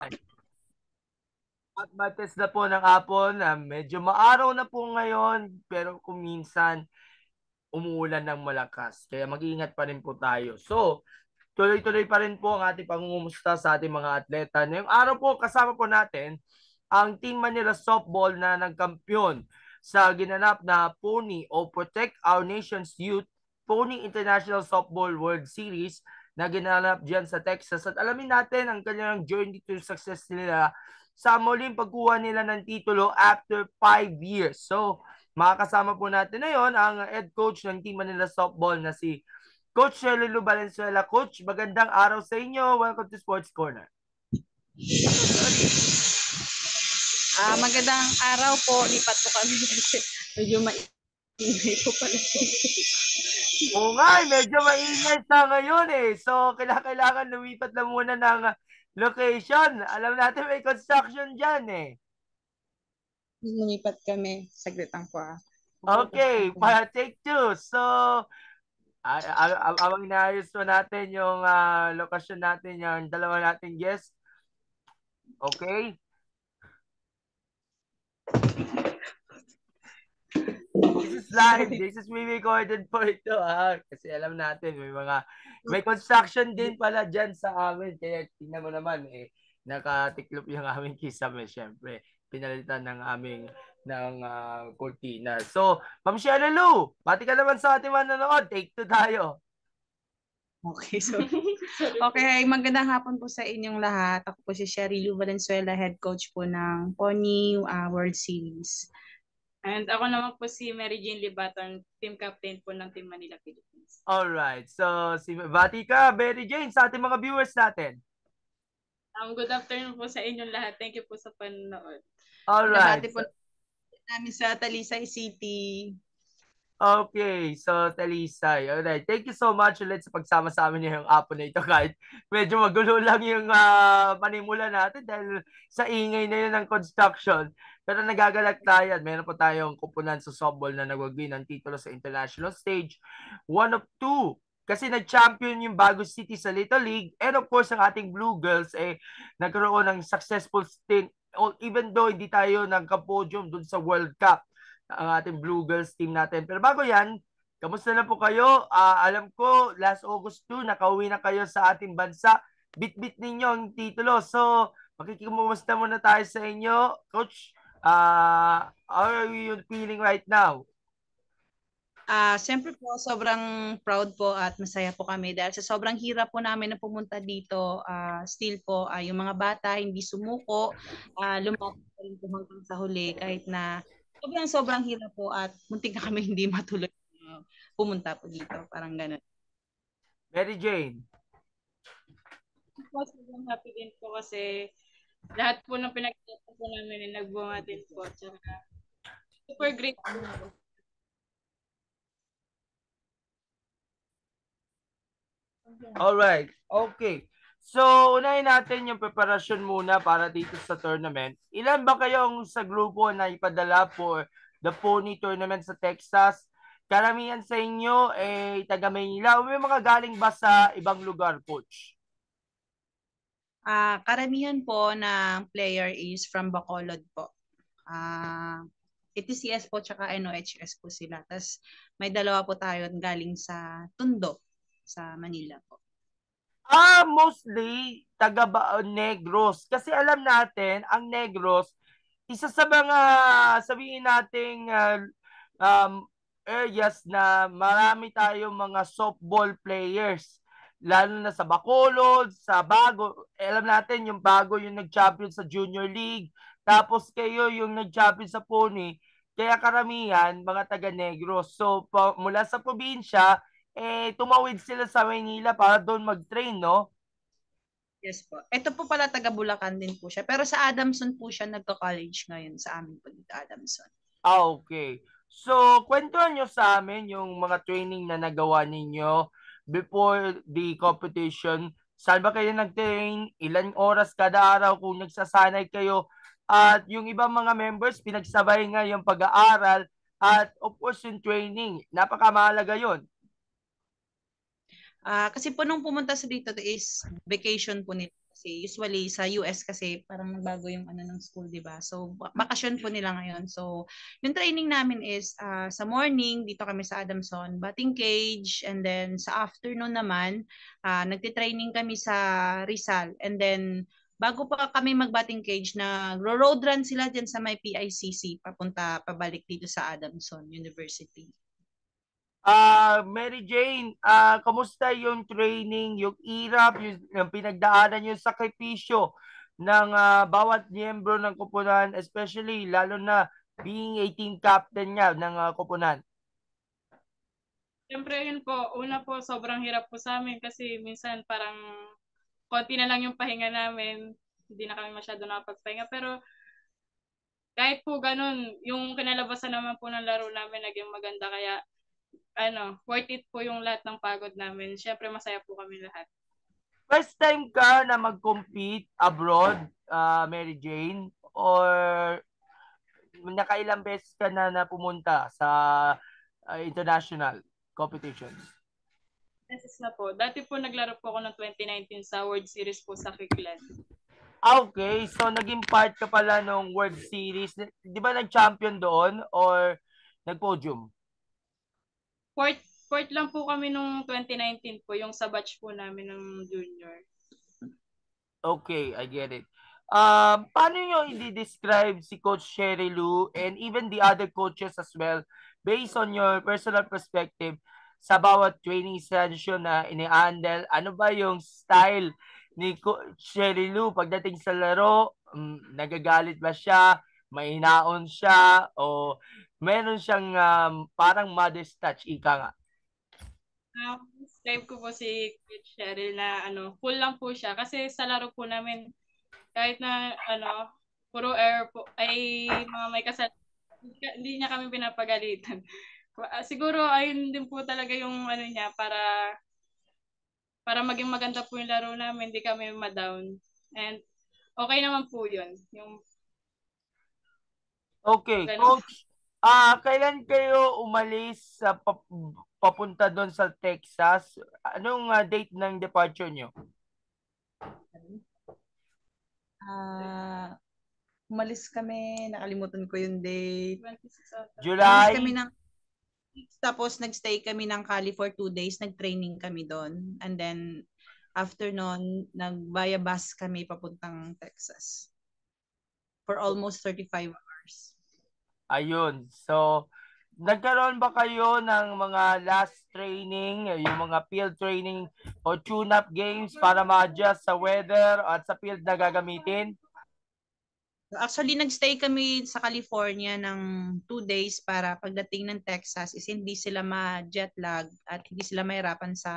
At Martes na po ng hapon, medyo maaraw na po ngayon, pero kung minsan umuulan ng malakas. Kaya mag-iingat pa rin po tayo. So, tuloy-tuloy pa rin po ang ating pangungumusta sa ating mga atleta. Ngayong araw po, kasama po natin ang Team Manila Softball na nagkampiyon sa ginanap na Pony o Protect Our Nation's Youth Pony International Softball World Series na ginanap dyan sa Texas. At alamin natin ang kanilang journey to success nila sa muling pagkuha nila ng titulo after 5 years. So, makakasama po natin ngayon ang head coach ng Team Manila Softball na si Coach Shelly Valenzuela. Coach, magandang araw sa inyo. Welcome to Sports Corner. Magandang araw po. Lipat po kami kasi medyo maingay po pala. Oo nga, medyo maingay sa ngayon eh. So, kailangan lumipat na muna ng location. Alam natin may construction dyan eh. Lumipat kami. Saglit lang po Okay, para take two. So, awang inaayos po natin yung lokasyon natin, yung dalawa nating guest. Okay? This is live. This is we recorded po ito. Kasi alam natin, may construction din pala dyan sa amin. Kaya tingnan mo naman, nakatiklop yung aming kisame. Siyempre, pinalitan ng aming cortina. So, Ma'am Shella Lou, pati ka naman sa ating manonood. Take two tayo. Okay, so okay, magandang hapon po sa inyong lahat. Ako po si Sherry Valenzuela, head coach po ng Pony World Series. And ako naman po si Mary Jane Libaton, team captain po ng Team Manila Philippines. Alright, so bati ka, Mary Jane, sa ating mga viewers natin. Good afternoon po sa inyong lahat. Thank you po sa panonood. Alright. Nabati po namin sa Talisay City. Okay, so Talisay. Alright, thank you so much ulit sa pagsama sa amin ngayong hapon na ito kahit medyo magulo lang yung panimula natin dahil sa ingay na yun ng construction. Pero nagagalak tayo at meron pa tayong kupunan sa softball na nagwagi ng titulo sa international stage. 1 of 2. Kasi nag-champion yung Bago City sa Little League and of course ang ating Blue Girls nagkaroon ng successful stint even though hindi tayo nagka-podium dun sa World Cup ang ating Blue Girls team natin. Pero bago yan, kamusta na po kayo? Alam ko, last August 2, nakauwi na kayo sa ating bansa. Bit-bit ninyo ang titulo. So, makikumusta muna tayo sa inyo. Coach, how are you feeling right now? Siyempre po, sobrang proud po at masaya po kami dahil sa sobrang hirap po namin na pumunta dito. Still po, yung mga bata hindi sumuko, lumapit pa rin po hanggang sa huli kahit na sobrang hirap po at muntik na kami hindi matuloy pumunta po dito. Parang gano'n. Mary Jane. Sobrang happy din po kasi lahat po ng pinagkita po namin nagbunga din po. Super great po. Alright, okay. So, unahin natin yung preparasyon muna para dito sa tournament. Ilan ba kayong sa grupo na ipadala for the Pony Tournament sa Texas? Karamihan sa inyo taga Maynila o may mga galing ba sa ibang lugar, coach? Karamihan po ng player is from Bacolod po. ETCS po tsaka NOHS po sila. Tapos may dalawa po tayo galing sa Tondo sa Manila po. Mostly taga Negros. Kasi alam natin, ang Negros, isa sa mga sabihin nating areas na marami tayong mga softball players. Lalo na sa Bacolod, sa Bago. Alam natin, yung Bago yung nag-champion sa Junior League. Tapos kayo yung nag-champion sa Pony. Kaya karamihan, mga taga Negros. So, mula sa probinsya, tumawid sila sa Maynila para doon mag-train, no? Yes po. Ito po pala taga Bulacan din po siya. Pero sa Adamson po siya nagko-college ngayon sa amin po dito, Adamson. Okay. So, kwentuhan nyo sa amin yung mga training na nagawa ninyo before the competition. Saan ba kayo nag-train? Ilang oras kada araw kung nagsasanay kayo? At yung ibang mga members, pinagsabay nga yung pag-aaral at of course yung training. Napakamahalaga yun. Kasi po nung pumunta sa dito is vacation po nila. Kasi usually sa US kasi parang nagbago yung ano ng school, 'di ba? So bakasyon po nila ngayon. So yung training namin is sa morning dito kami sa Adamson, batting cage, and then sa afternoon naman nagte-training kami sa Rizal, and then bago pa kami mag-batting cage na road run sila diyan sa may PICC papunta pabalik dito sa Adamson University. Mary Jane, kamusta yung training, yung hirap, yung pinagdaanan, yung sakripisyo ng bawat miyembro ng koponan, especially lalo na being a team captain nga ng koponan? Siyempre yun po, una po sobrang hirap po sa amin kasi minsan parang konti na lang yung pahinga namin. Hindi na kami masyado nakapagpahinga. Pero kahit po ganun, yung kinalabasan naman po ng laro namin naging maganda. Kaya worth it po yung lahat ng pagod namin. Siyempre masaya po kami lahat. First time ka na mag-compete abroad, Mary Jane? Or nakailang beses ka na pumunta sa international competitions? Beses na po. Dati po naglaro po ako ng 2019 sa World Series po sa Kiklan. Okay, so naging part ka pala ng World Series. Di ba nag-champion doon or nag-podium? Fourth lang po kami nung 2019 po, yung sa batch po namin ng junior. Okay, I get it. Paano nyo i-describe si Coach Sherry Lou and even the other coaches as well based on your personal perspective sa bawat training session na ini-handle? Ano ba yung style ni Coach Sherry Lou pagdating sa laro? Nagagalit ba siya? May hinaon siya? O meron siyang parang modest touch, ika nga? Describe ko po si Coach Cheryl na full lang po siya. Kasi sa laro po namin, kahit na puro air po, ay mga may kasal, hindi niya kami pinapagalitan. Siguro ayun din po talaga yung niya para maging maganda po yung laro namin, hindi kami ma-down. And okay naman po yun. Okay, Coach, kailan kayo umalis sa papunta doon sa Texas? Anong date ng departure nyo? Umalis kami, nakalimutan ko yung date. July? Umalis kami ng tapos nagstay kami ng Cali for 2 days, nag-training kami doon. And then after nun, nag-via bus kami papuntang Texas for almost 35 hours. Ayun. So, nagkaroon ba kayo ng mga last training, yung mga field training o tune-up games para ma-adjust sa weather at sa field na gagamitin? Actually, nagstay kami sa California ng 2 days para pagdating ng Texas is hindi sila ma-jet lag at hindi sila mahirapan sa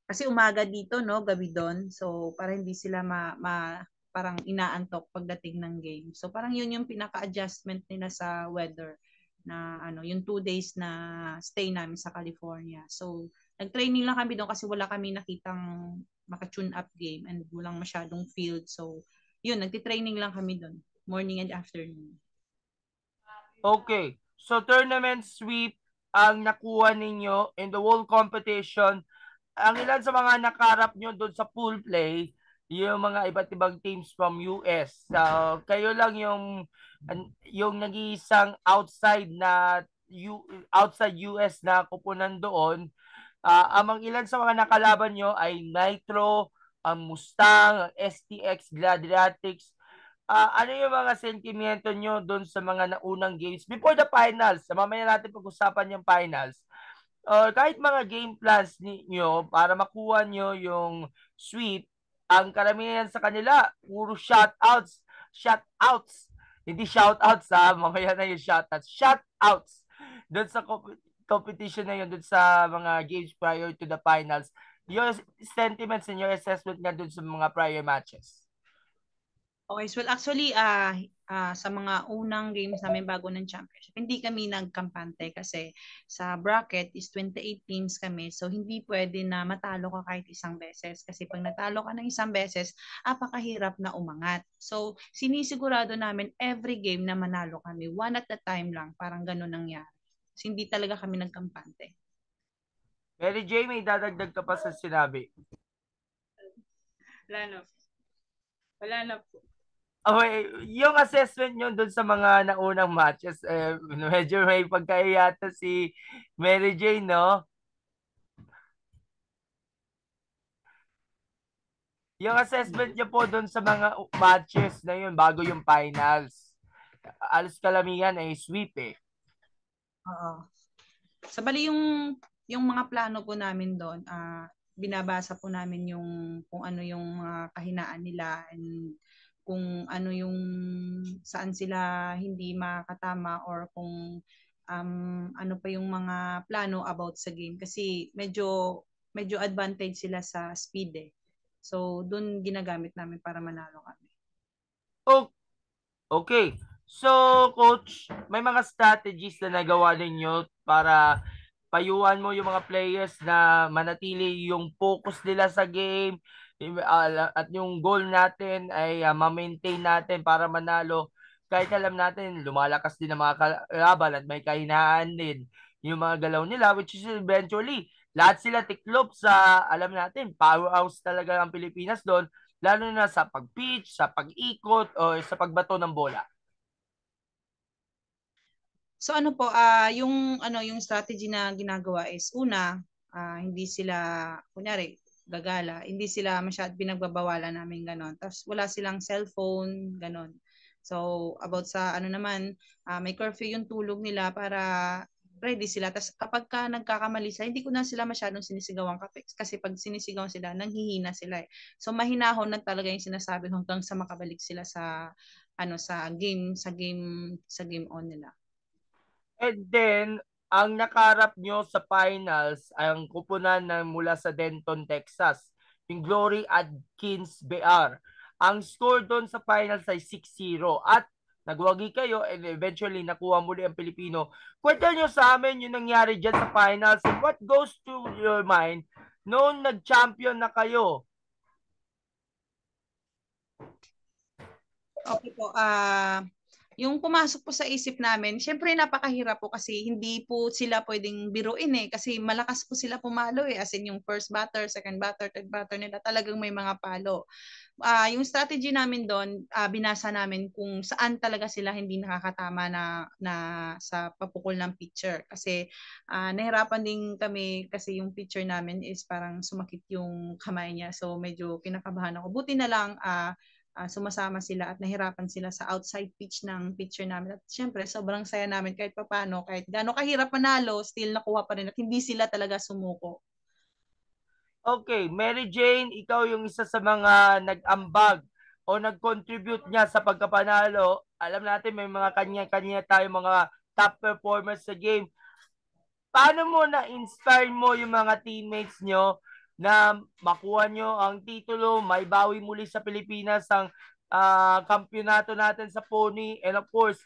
kasi umaga dito, no, gabi doon. So, para hindi sila parang inaantok pagdating ng game. So, parang yun yung pinaka-adjustment nila sa weather na yung 2 days na stay namin sa California. So, nag-training lang kami doon kasi wala kami nakitang maka-tune up game and walang masyadong field. So, yun, nagti-training lang kami doon, morning and afternoon. Okay. So, tournament sweep ang nakuha ninyo in the whole competition. Ang ilan sa mga nakarap nyo doon sa pool play, yung mga iba't ibang teams from US. So, kayo lang yung nag-iisang outside US na kupunan doon. Amang ilan sa mga nakalaban nyo ay Nitro, ang Mustang, ang STX, Gladiatrix. Ano yung mga sentimiento nyo doon sa mga naunang games before the finals? Mamaya natin pag-usapan yung finals. Kahit mga game plans niyo para makuha nyo yung sweep, ang karamihan sa kanila, puro shutouts. Hindi shoutouts mamaya na yung shutouts. Doon sa competition na yun, doon sa mga games prior to the finals. Your sentiments and your assessment nga doon sa mga prior matches. Okay, so well, actually, sa mga unang games namin bago ng championship, hindi kami nagkampante kasi sa bracket is 28 teams kami. So, hindi pwede na matalo ka kahit isang beses. Kasi pag natalo ka ng isang beses, apakahirap na umangat. So, sinisigurado namin every game na manalo kami. One at a time lang. Parang ganun nangyari. So, hindi talaga kami Wala na po. Wala na po. Okay, yung assessment nyo dun sa mga naunang matches, medyo may pagkahiyata si Mary Jane, no? Yung assessment nyo po dun sa mga matches na yun bago yung finals. Alos kalamihan ay sweep eh. Oo. Sa bali yung mga plano po namin doon, binabasa po namin yung kung ano yung mga kahinaan nila and kung ano yung saan sila hindi makatama or kung ano pa yung mga plano about sa game kasi medyo advantage sila sa speed eh. So doon ginagamit namin para manalo kami. Oh, okay. So, coach, may mga strategies na nagawa ninyo para payuhan mo yung mga players na manatili yung focus nila sa game at yung goal natin ay ma-maintain natin para manalo. Kahit alam natin, lumalakas din ang mga kalaban at may kahinaan din yung mga galaw nila which is eventually lahat sila tiklop sa alam natin, powerhouse talaga ang Pilipinas doon lalo na sa pag-pitch, sa pag-ikot o sa pagbato ng bola. So ano po, yung strategy na ginagawa is una, hindi sila kunyari gagala, hindi sila masyad pinagbabawalan namin ganon. Tapos wala silang cellphone, ganon. So about sa ano naman, may curfew yung tulog nila para ready sila. Tapos kapag ka nagkakamali sila, hindi ko na sila masyadong sinisigawan kasi pag sinisigawan sila, nanghihina sila eh. So mahinahon na talaga yung sinasabi hanggang sa makabalik sila sa game on nila. And then, ang nakaharap nyo sa finals ay ang kupunan na mula sa Denton, Texas, yung Glory Adkins BR. Ang score doon sa finals ay 6-0 at nagwagi kayo and eventually nakuha muli ang Pilipino. Kwenta nyo sa amin yung nangyari dyan sa finals and what goes to your mind noong nag-champion na kayo? Okay po, yung pumasok po sa isip namin, syempre napakahirap po kasi hindi po sila pwedeng biruin eh kasi malakas po sila pumalo eh as in yung first batter, second batter, third batter nila talagang may mga palo. Yung strategy namin doon, binasa namin kung saan talaga sila hindi nakakatama na sa papukol ng pitcher kasi nahirapan din kami kasi yung pitcher namin is parang sumakit yung kamay niya so medyo kinakabahan ako. Buti na lang sumasama sila at nahirapan sila sa outside pitch ng pitcher namin. At syempre, sobrang saya namin kahit papano, kahit gaano kahirap manalo, still nakuha pa rin at hindi sila talaga sumuko. Okay, Mary Jane, ikaw yung isa sa mga nag-ambag o nag-contribute niya sa pagkapanalo. Alam natin may mga kanya-kanya tayo mga top performers sa game. Paano mo na-inspire mo yung mga teammates nyo na makuha nyo ang titulo, may bawi muli sa Pilipinas ang kampyonato natin sa Pony and of course,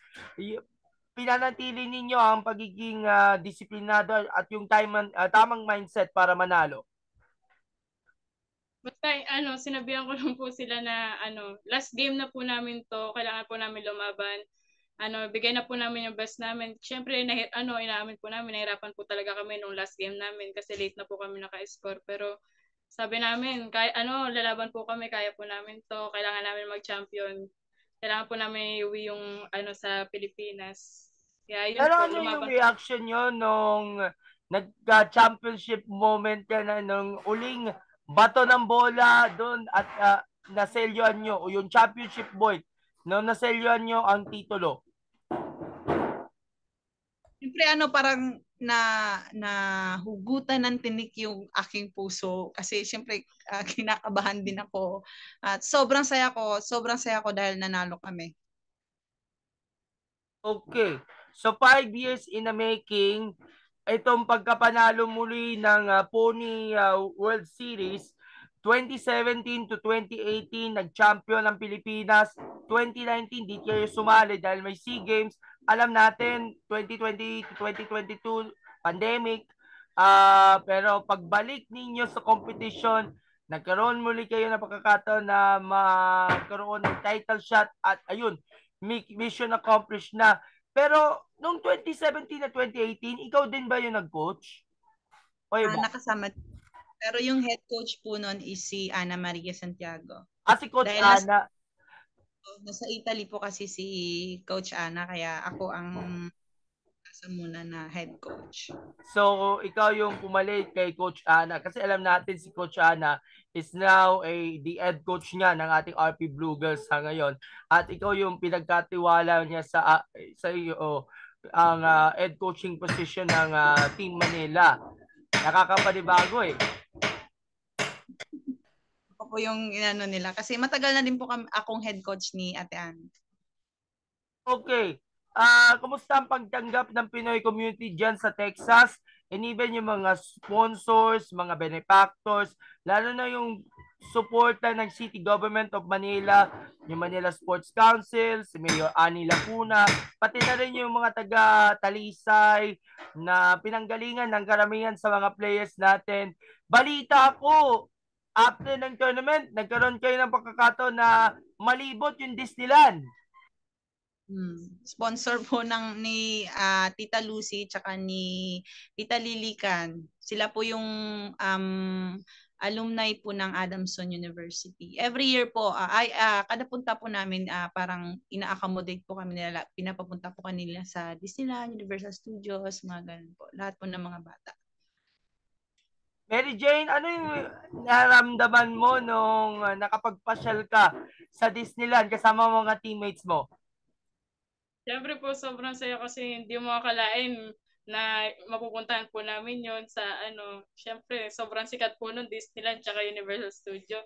pinanatili ninyo ang pagiging disiplinado at yung tamang mindset para manalo? Basta sinabihan ko lang po sila na last game na po namin to, kailangan po namin lumaban. Bigay na po namin yung best namin. Syempre inaamin po namin, nahirapan po talaga kami nung last game namin kasi late na po kami naka-score. Pero sabi namin, lalaban po kami, kaya po namin to, kailangan namin mag-champion. Kailangan po namin iuwi yung sa Pilipinas. Kaya yun Pero po, ano yung lumaban. reaction nyo nung nagka-championship moment ka na nung uling bato ng bola doon at naselyuan nyo o yung championship point nung naselyuan nyo ang titulo? Siyempre parang na hugutan ng tinik yung aking puso kasi siyempre kinakabahan din ako at sobrang saya ko dahil nanalo kami. Okay. So 5 years in the making, itong pagkapanalo muli ng Pony World Series 2017 to 2018 nag-champion ang Pilipinas. 2019 di kayo sumali dahil may SEA Games. Alam natin 2020 to 2022 pandemic. Pero pagbalik ninyo sa competition, nagkaroon muli kayo ng pagkakataon na magkaroon ng title shot at ayun, mission accomplished na. Pero nung 2017 na 2018, ikaw din ba yung nag-coach? O iba? Nakasama Pero yung head coach po nun is si Ana Maria Santiago. Si Coach Dahil Ana. Nasa Italy po kasi si Coach Ana, kaya ako ang nasa muna na head coach. So, ikaw yung pumalit kay Coach Ana. Kasi alam natin si Coach Ana is now the head coach niya ng ating RP Blue Girls sa ngayon. At ikaw yung pinagkatiwala niya sa iyo ang head coaching position ng Team Manila. Nakakapanibago eh. Ako po yung inano nila. Kasi matagal na din po akong head coach ni Ate Ann. Okay. Kumusta ang pagtanggap ng Pinoy community dyan sa Texas? And even yung mga sponsors, mga benefactors, lalo na yung suporta ng City Government of Manila, yung Manila Sports Council, si Mayor Ani Lacuna, pati na rin yung mga taga-Talisay na pinanggalingan ng karamihan sa mga players natin. Balita ako, after ng tournament, nagkaroon kayo ng pagkakataon na malibot yung Disneyland. Sponsor po ni Tita Lucy tsaka ni Tita Lilican. Sila po yung alumni po ng Adamson University. Every year po, kada punta po namin, parang ina-accommodate po kami nila. Pinapapunta po kanila sa Disneyland, Universal Studios, mga ganun po. Lahat po ng mga bata. Mary Jane, ano yung naramdaman mo nung nakapagpasyal ka sa Disneyland kasama mga teammates mo? Siyempre po, sobrang saya kasi hindi mo akalain na mapupuntahan po namin yon sa siyempre sobrang sikat po nun Disneyland tsaka Universal Studio.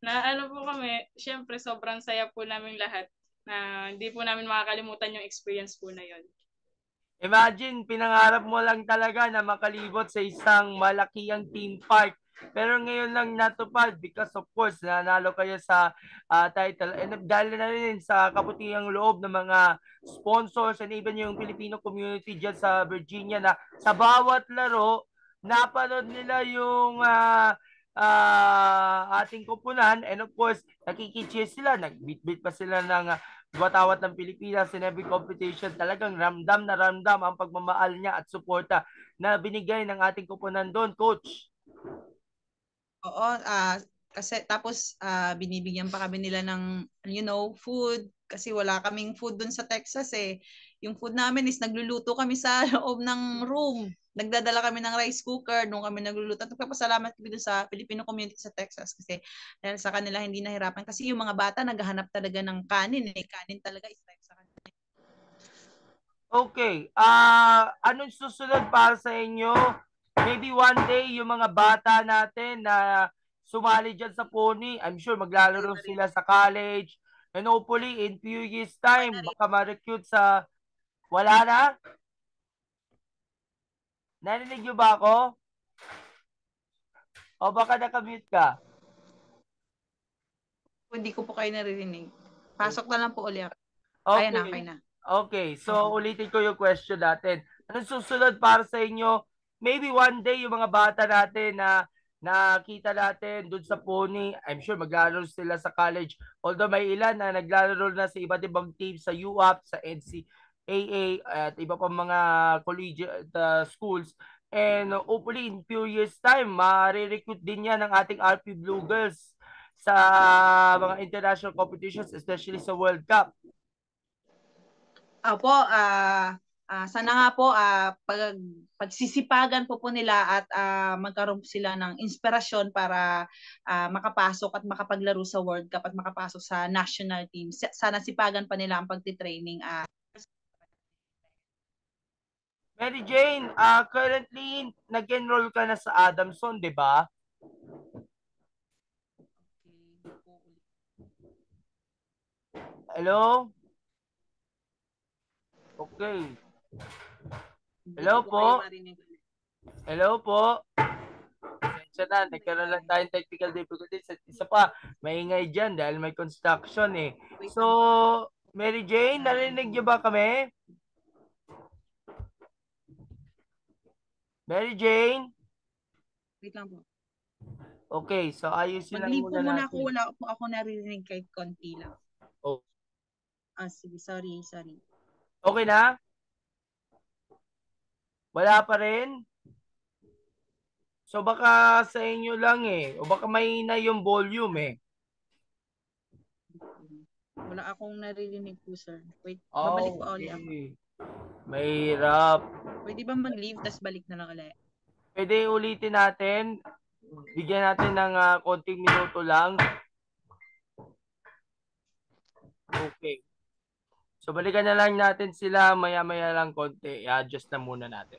Na po kami, siyempre sobrang saya po namin lahat na hindi po namin makakalimutan yung experience po na yon. Imagine, pinangarap mo lang talaga na makalibot sa isang malakihang theme park. Pero ngayon lang natupad because of course nanalo kayo sa title and dahil na rin sa kabutihang loob ng mga sponsors and even yung Filipino community dyan sa Virginia na sa bawat laro napanood nila yung ating kupunan and of course nakikicheer sila, nagbitbit pa sila ng watawat ng Pilipinas in every competition. Talagang ramdam na ramdam ang pagmamahal niya at suporta na binigay ng ating kupunan doon, Coach. Oo, kasi tapos binibigyan pa kami nila ng food kasi wala kaming food dun sa Texas eh. Yung food namin is nagluluto kami sa loob ng room. Nagdadala kami ng rice cooker nung kami nagluluto. At nagpapasalamat kami dun sa Filipino community sa Texas kasi dahil sa kanila hindi nahirapan kasi yung mga bata naghahanap talaga ng kanin eh. Kanin talaga is life sa kanila. Okay. Anong susunod para sa inyo? Maybe one day yung mga bata natin na sumali dyan sa Pony, I'm sure maglalaro sila sa college and hopefully in few years time baka ma-recruit sa wala na? Narinig nyo ba ako? O baka nakamute ka? Hindi ko po kayo naririnig. Pasok na lang po ulit. Okay. Kaya na. Okay, so ulitin ko yung question natin. Anong susunod para sa inyo? Maybe one day yung mga bata natin na nakita natin dun sa Pony, I'm sure maglalaro sila sa college. Although may ilan na naglalaro na sa iba't ibang team sa UAP, sa NCAA, at iba pang mga collegiate schools. And hopefully in few years time, ma-recruit din yan ng ating RP Blue Girls sa mga international competitions, especially sa World Cup. Opo, sana nga po pagsisipagan po nila at magkaroon sila ng inspirasyon para makapasok at makapaglaro sa World Cup at makapasok sa national team. Sana sipagan pa nila ang pagtitraining. Mary Jane, currently nag-enroll ka na sa Adamson, di ba? Hello? Okay. Hello po. Hello po. Pasensya na, nagkaroon lang tayong technical difficulties. At isa pa, maingay dyan dahil may construction eh. So, Mary Jane, narinig niyo ba kami? Mary Jane? Wait lang po. Okay, so ayusin lang Mag-leave po muna natin. ako, wala po ako naririnig kahit konti lang. Oh. Sige, sorry. Okay na? Wala pa rin? So baka sa inyo lang eh. O baka mahina yung volume eh. Wala akong naririnig po, sir. Wait, babalik pa ulit ako. Okay. Mahirap. Pwede ba mag-leave, tas balik na lang ulit? Pwede ulitin natin. Bigyan natin ng konting minuto lang. Okay. So balikan na lang natin sila maya-maya lang konti. I-adjust na muna natin.